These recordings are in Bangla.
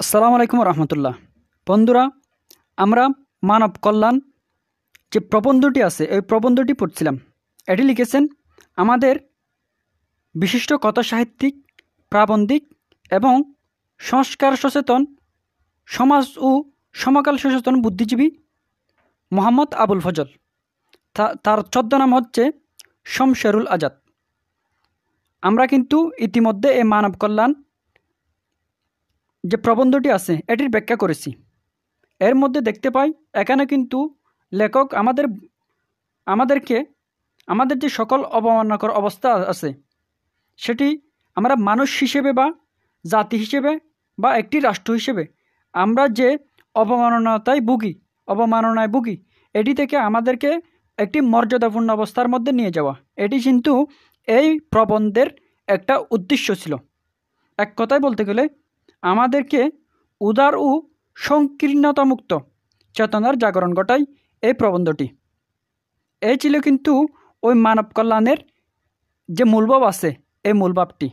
আসসালামু আলাইকুম রহমতুল্লাহ। বন্ধুরা, আমরা মানব কল্যাণ যে প্রবন্ধটি আছে এই প্রবন্ধটি পড়ছিলাম। এটি লিখেছেন আমাদের বিশিষ্ট কথা সাহিত্যিক, প্রাবন্ধিক এবং সংস্কার সচেতন, সমাজ ও সমকাল সচেতন বুদ্ধিজীবী মোহাম্মদ আবুল ফজল। তার ছদ্মনাম হচ্ছে শমশেরুল আজাদ। আমরা কিন্তু ইতিমধ্যে এই মানব কল্যাণ যে প্রবন্ধটি আছে এটির ব্যাখ্যা করেছি। এর মধ্যে দেখতে পাই এখানে কিন্তু লেখক আমাদেরকে আমাদের যে সকল অবমাননাকর অবস্থা আছে সেটি আমরা মানুষ হিসেবে বা জাতি হিসেবে বা একটি রাষ্ট্র হিসেবে আমরা যে অবমাননায় ভুগি এটি থেকে আমাদেরকে একটি মর্যাদাপূর্ণ অবস্থার মধ্যে নিয়ে যাওয়া, এটি কিন্তু এই প্রবন্ধের একটা উদ্দেশ্য ছিল। এক কথায় বলতে গেলে আমাদেরকে উদার ও সংকীর্ণতামুক্ত চেতনার জাগরণ ঘটায় এই প্রবন্ধটি। এই ছিল কিন্তু ওই মানব কল্যাণের যে মূলভাব আছে এই মূলভাবটি।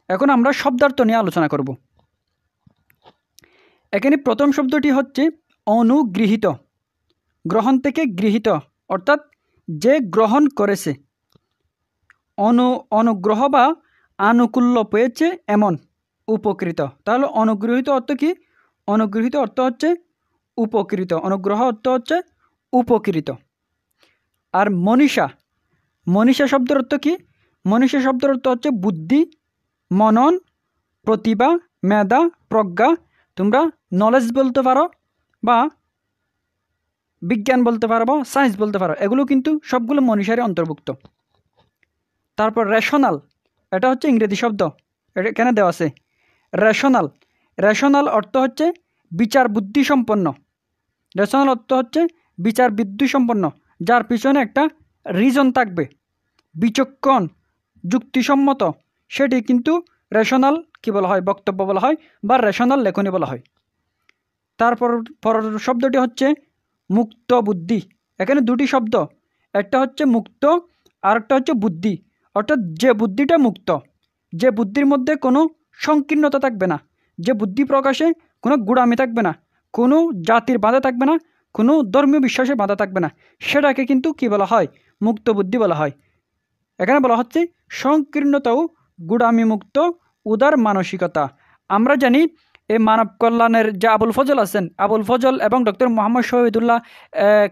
এখন আমরা শব্দার্থ নিয়ে আলোচনা করব। এখানে প্রথম শব্দটি হচ্ছে অনুগৃহীত। গ্রহণ থেকে গৃহীত অর্থাৎ যে গ্রহণ করেছে। অনুগ্রহ বা আনুকূল্য পেয়েছে এমন, উপকৃত। তাহলে অনুগৃহীত অর্থ কি? অনুগৃহীত অর্থ হচ্ছে উপকৃত, অনুগ্রহ অর্থ হচ্ছে উপকৃত। আর মনীষা শব্দের অর্থ কি? মনীষা শব্দের অর্থ হচ্ছে বুদ্ধি, মনন, প্রতিভা, মেধা, প্রজ্ঞা। তোমরা নলেজ বলতে পারো বা বিজ্ঞান বলতে পারো বা সায়েন্স বলতে পারো, এগুলো কিন্তু সবগুলো মনীষারই অন্তর্ভুক্ত। তারপর রেশনাল, এটা হচ্ছে ইংরেজি শব্দ, এটা এখানে দেওয়া আছে রেশনাল অর্থ হচ্ছে বিচার বুদ্ধি সম্পন্ন। রেশনাল অর্থ হচ্ছে বিচার বুদ্ধি সম্পন্ন, যার পিছনে একটা রিজন থাকবে, বিচক্ষণ, যুক্তিসম্মত, সেটি কিন্তু রেশনাল কি বলা হয়, বক্তব্য বলা হয় বা রেশনাল লেখনী বলা হয়। তারপর পরের শব্দটি হচ্ছে মুক্ত বুদ্ধি। এখানে দুটি শব্দ, একটা হচ্ছে মুক্ত আর একটা হচ্ছে বুদ্ধি। অর্থাৎ যে বুদ্ধিটা মুক্ত, যে বুদ্ধির মধ্যে কোনো সংকীর্ণতা থাকবে না, যে বুদ্ধি প্রকাশে কোনো গুড়ামি থাকবে না, কোনো জাতির বাধা থাকবে না, কোনো ধর্মীয় বিশ্বাসের বাধা থাকবে না, সেটাকে কিন্তু কি বলা হয়, মুক্ত বুদ্ধি বলা হয়। এখানে বলা হচ্ছে সংকীর্ণতা ও গুড়ামি মুক্ত উদার মানসিকতা। আমরা জানি এই মানব কল্যাণের যে আবুল ফজল আছেন, আবুল ফজল এবং ডক্টর মোহাম্মদ শহীদুল্লাহ,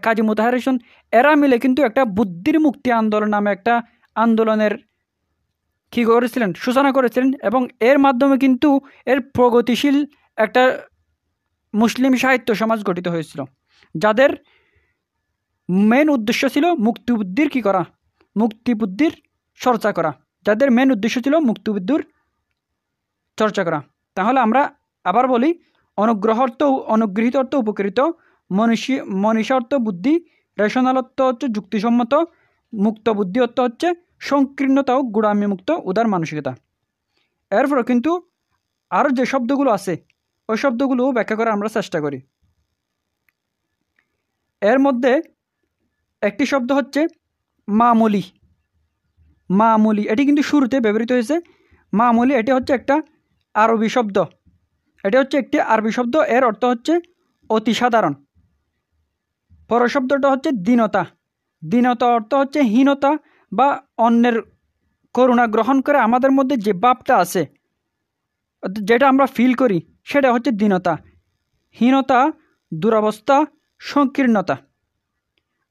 কাজী মুতাহার হোসেন, এরা মিলে কিন্তু একটা বুদ্ধির মুক্তি আন্দোলন নামে একটা আন্দোলনের কী করেছিলেন, সূচনা করেছিলেন। এবং এর মাধ্যমে কিন্তু এর প্রগতিশীল একটা মুসলিম সাহিত্য সমাজ গঠিত হয়েছিল, যাদের মেন উদ্দেশ্য ছিল মুক্তিবুদ্ধির কী করা, মুক্তিবুদ্ধির চর্চা করা। যাদের মেন উদ্দেশ্য ছিল মুক্তিবুদ্ধির চর্চা করা। তাহলে আমরা আবার বলি, অনুগৃহীত অর্থ উপকৃত, মনীষা অর্থ বুদ্ধি, রেশনাল অর্থ হচ্ছে যুক্তিসম্মত, মুক্ত বুদ্ধি অর্থ হচ্ছে সংকীর্ণতা ও গুড়ামি মুক্ত উদার মানসিকতা। এরপরে কিন্তু আরও যে শব্দগুলো আছে ওই শব্দগুলো ব্যাখ্যা করার আমরা চেষ্টা করি। এর মধ্যে একটি শব্দ হচ্ছে মামুলি। এটি কিন্তু শুরুতে ব্যবহৃত হয়েছে। মামুলি এটি হচ্ছে একটা আরবি শব্দ, এর অর্থ হচ্ছে অতি সাধারণ। পরের শব্দটা হচ্ছে দীনতা অর্থ হচ্ছে হীনতা বা অন্যের করুণা গ্রহণ করে আমাদের মধ্যে যে ভাবটা আছে, যেটা আমরা ফিল করি, সেটা হচ্ছে দীনতা। হীনতা, দুরবস্থা, সংকীর্ণতা।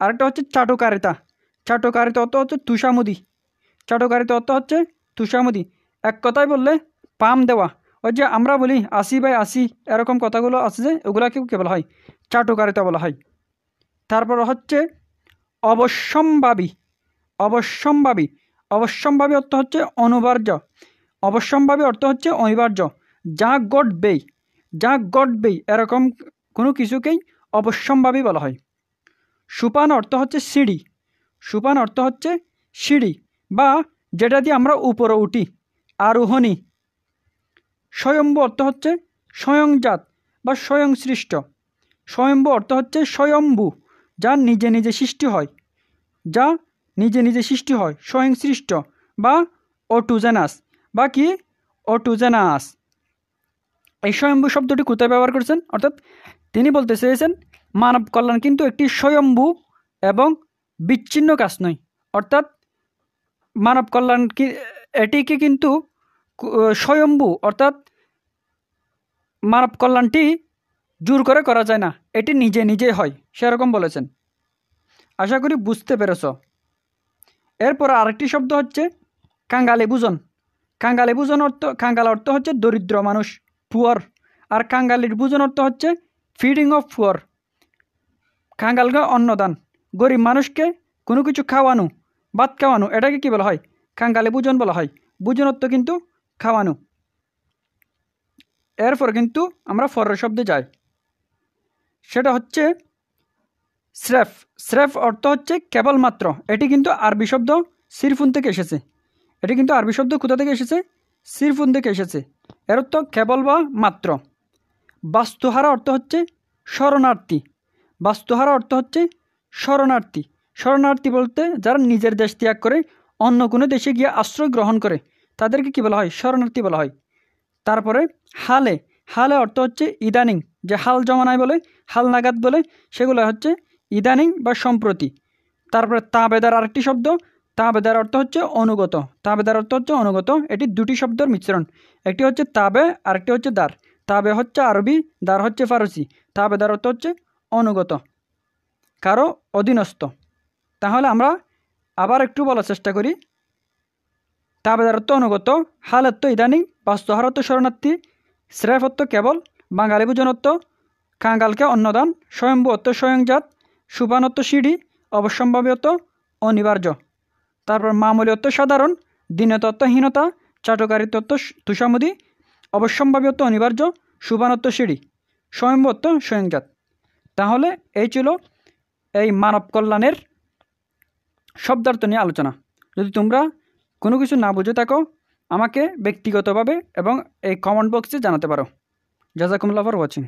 আরেকটা হচ্ছে চাটুকারিতা অর্থ হচ্ছে তুষামুদি। এক কথায় বললে পাম দেওয়া। ওই যে আমরা বলি 80/80, এরকম কথাগুলো আছে যে ওগুলাকেও কে বলা হয়, চাটুকারিতা বলা হয়। তারপর হচ্ছে অবশ্যম্ভাবী অর্থ হচ্ছে অনিবার্য। যা ঘটবেই এরকম কোনো কিছুকেই অবশ্যম্ভাবী বলা হয়। সোপান অর্থ হচ্ছে সিঁড়ি বা যেটা দিয়ে আমরা উপরে উঠি, আরোহণী। স্বয়ম্ভু অর্থ হচ্ছে স্বয়ংজাত বা স্বয়ং সৃষ্ট। স্বয়ম্ভু অর্থ হচ্ছে স্বয়ম্ভু, যা নিজে নিজে সৃষ্টি হয়, স্বয়ং সৃষ্ট বা অটোজেনাস। এই স্বয়ম্ভু শব্দটি কোথায় ব্যবহার করেছেন? অর্থাৎ তিনি বলতে চেয়েছেন মানব কল্যাণ কিন্তু একটি স্বয়ম্ভু এবং বিচ্ছিন্ন কাজ নয়। অর্থাৎ মানব কল্যাণ এটিকে কিন্তু স্বয়ম্ভু, অর্থাৎ মানব কল্যাণটি জোর করে করা যায় না, এটি নিজে নিজেই হয়, সেরকম বলেছেন। আশা করি বুঝতে পেরেছ। এরপর আরেকটি শব্দ হচ্ছে কাঙ্গালি ভোজন। কাঙ্গালি ভোজন কাঙ্গাল অর্থ হচ্ছে দরিদ্র মানুষ, পুয়ার। আর কাঙ্গালির ভোজন অর্থ হচ্ছে ফিডিং অফ পুয়ার, কাঙ্গালকে অন্নদান, গরিব মানুষকে কোনো কিছু খাওয়ানো, ভাত খাওয়ানো, এটাকে কী বলা হয়? কাঙ্গালি ভোজন বলা হয়। ভোজন অর্থ কিন্তু খাওয়ানো। এরপর কিন্তু আমরা পরের শব্দে যাই, সেটা হচ্ছে স্রেফ। স্রেফ অর্থ হচ্ছে কেবলমাত্র। এটি কিন্তু আরবি শব্দ সিরফুন থেকে এসেছে। এটি কিন্তু আরবি শব্দ কোথা থেকে এসেছে? সিরফুন থেকে এসেছে। এর অর্থ কেবল বা মাত্র। বাস্তুহারা অর্থ হচ্ছে শরণার্থী। বাস্তুহারা অর্থ হচ্ছে শরণার্থী। শরণার্থী বলতে যারা নিজের দেশ ত্যাগ করে অন্য কোনো দেশে গিয়ে আশ্রয় গ্রহণ করে তাদেরকে কী বলা হয়? শরণার্থী বলা হয়। তারপরে হালে। হালে অর্থ হচ্ছে ইদানিং, যে হাল জমানায় বলে, হাল নাগাদ বলে, সেগুলো হচ্ছে ইদানিং বা সম্প্রতি। তারপরে তাবেদার আরেকটি শব্দ, তাবেদার অর্থ হচ্ছে অনুগত। তাবেদার অর্থ হচ্ছে অনুগত। এটি দুটি শব্দের মিশ্রণ, একটি হচ্ছে তাবে, আরেকটি হচ্ছে দার। তাবে হচ্ছে আরবি, দার হচ্ছে ফারসি। তাবেদার অর্থ হচ্ছে অনুগত, কারো অধীনস্থ। তাহলে আমরা আবার একটু বলার চেষ্টা করি। তাবেদার অর্থ অনুগত, হাল অর্থ ইদানিং, বাস্তুহার অর্থ শরণার্থী, স্রেফ অর্থ কেবল, বাঙালি ভোজন অর্থ কাঙ্গালকে অন্নদান, স্বয়ম্ভু অর্থ স্বয়ংজাত, সুবান অর্থ সিঁড়ি, অবশ্যম্ভাবী অর্থ অনিবার্য। তারপর মামুলি অর্থ সাধারণ, দীনতা অর্থ হীনতা, চাটকারিত্ব অর্থ তুষামুদি, অবশ্যম্ভাবী অর্থ অনিবার্য, সুবান অর্থ সিঁড়ি, স্বয়ম্ভু অর্থ স্বয়ংজাত। তাহলে এই ছিল এই মানব কল্যাণের শব্দার্থ নিয়ে আলোচনা। যদি তোমরা কোনো কিছু না বুঝে থাকো আমাকে ব্যক্তিগতভাবে এবং এই কমেন্ট বক্সে জানাতে পারো। জাজাকুমুল্লাহ ফর ওয়াচিং।